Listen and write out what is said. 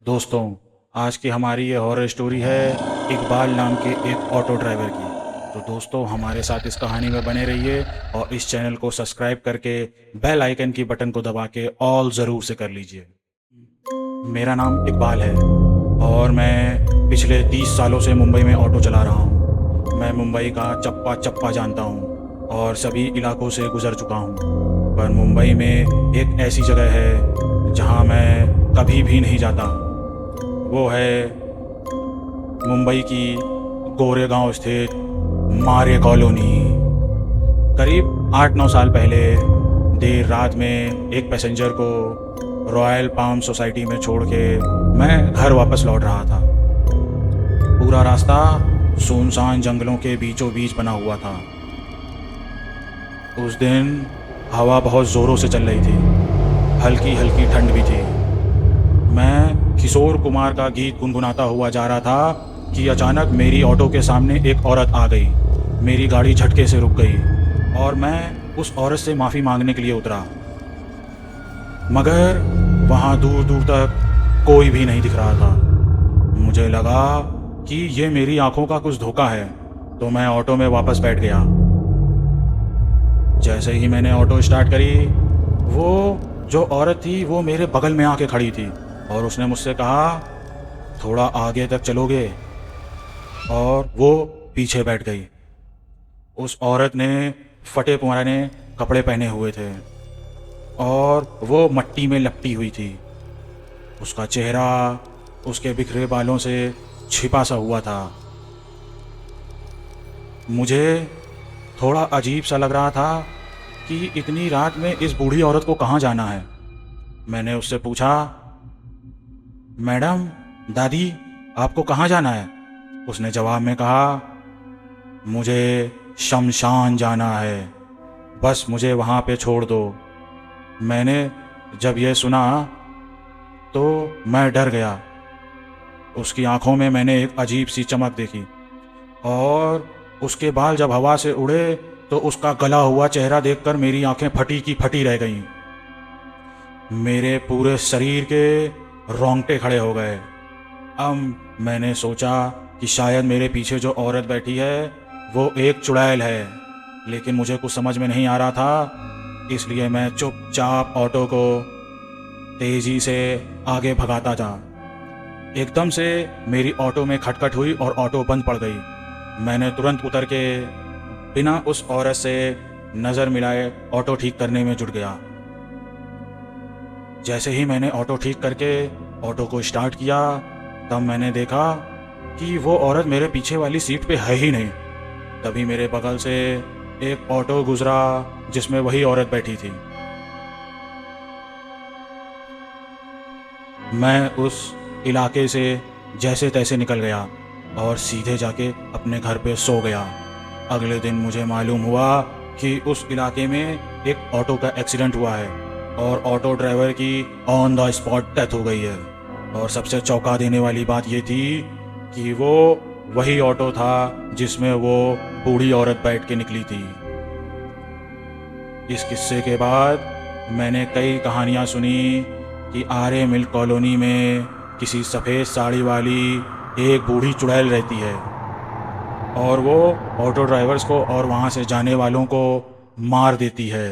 दोस्तों, आज की हमारी ये हॉरर स्टोरी है इकबाल नाम के एक ऑटो ड्राइवर की। तो दोस्तों, हमारे साथ इस कहानी में बने रहिए और इस चैनल को सब्सक्राइब करके बेल आइकन की बटन को दबा के ऑल ज़रूर से कर लीजिए। मेरा नाम इकबाल है और मैं पिछले 30 सालों से मुंबई में ऑटो चला रहा हूँ। मैं मुंबई का चप्पा चप्पा जानता हूँ और सभी इलाकों से गुज़र चुका हूँ, पर मुंबई में एक ऐसी जगह है जहाँ मैं कभी भी नहीं जाता। वो है मुंबई की गोरेगांव स्थित मारे कॉलोनी। करीब 8-9 साल पहले देर रात में एक पैसेंजर को रॉयल पाम सोसाइटी में छोड़ के मैं घर वापस लौट रहा था। पूरा रास्ता सुनसान जंगलों के बीचों बीच बना हुआ था। उस दिन हवा बहुत ज़ोरों से चल रही थी, हल्की हल्की ठंड भी थी। मैं किशोर कुमार का गीत गुनगुनाता हुआ जा रहा था कि अचानक मेरी ऑटो के सामने एक औरत आ गई। मेरी गाड़ी झटके से रुक गई और मैं उस औरत से माफ़ी मांगने के लिए उतरा, मगर वहाँ दूर दूर तक कोई भी नहीं दिख रहा था। मुझे लगा कि ये मेरी आंखों का कुछ धोखा है, तो मैं ऑटो में वापस बैठ गया। जैसे ही मैंने ऑटो स्टार्ट करी, वो जो औरत थी वो मेरे बगल में आके खड़ी थी और उसने मुझसे कहा, थोड़ा आगे तक चलोगे? और वो पीछे बैठ गई। उस औरत ने फटे पुराने कपड़े पहने हुए थे और वो मट्टी में लपटी हुई थी। उसका चेहरा उसके बिखरे बालों से छिपा सा हुआ था। मुझे थोड़ा अजीब सा लग रहा था कि इतनी रात में इस बूढ़ी औरत को कहाँ जाना है। मैंने उससे पूछा, मैडम, दादी, आपको कहाँ जाना है? उसने जवाब में कहा, मुझे शमशान जाना है, बस मुझे वहाँ पे छोड़ दो। मैंने जब यह सुना तो मैं डर गया। उसकी आंखों में मैंने एक अजीब सी चमक देखी और उसके बाल जब हवा से उड़े तो उसका गला हुआ चेहरा देखकर मेरी आंखें फटी की फटी रह गईं। मेरे पूरे शरीर के रोंगटे खड़े हो गए। अब मैंने सोचा कि शायद मेरे पीछे जो औरत बैठी है वो एक चुड़ैल है, लेकिन मुझे कुछ समझ में नहीं आ रहा था, इसलिए मैं चुपचाप ऑटो को तेज़ी से आगे भगाता था। एकदम से मेरी ऑटो में खटखट हुई और ऑटो बंद पड़ गई। मैंने तुरंत उतर के बिना उस औरत से नज़र मिलाए ऑटो ठीक करने में जुट गया। जैसे ही मैंने ऑटो ठीक करके ऑटो को स्टार्ट किया, तब मैंने देखा कि वो औरत मेरे पीछे वाली सीट पे है ही नहीं। तभी मेरे बगल से एक ऑटो गुजरा जिसमें वही औरत बैठी थी। मैं उस इलाके से जैसे तैसे निकल गया और सीधे जाके अपने घर पे सो गया। अगले दिन मुझे मालूम हुआ कि उस इलाके में एक ऑटो का एक्सीडेंट हुआ है और ऑटो ड्राइवर की ऑन द स्पॉट डेथ हो गई है। और सबसे चौंका देने वाली बात ये थी कि वो वही ऑटो था जिसमें वो बूढ़ी औरत बैठ के निकली थी। इस किस्से के बाद मैंने कई कहानियाँ सुनी कि आर्य मिल्क कॉलोनी में किसी सफ़ेद साड़ी वाली एक बूढ़ी चुड़ैल रहती है और वो ऑटो ड्राइवर्स को और वहाँ से जाने वालों को मार देती है।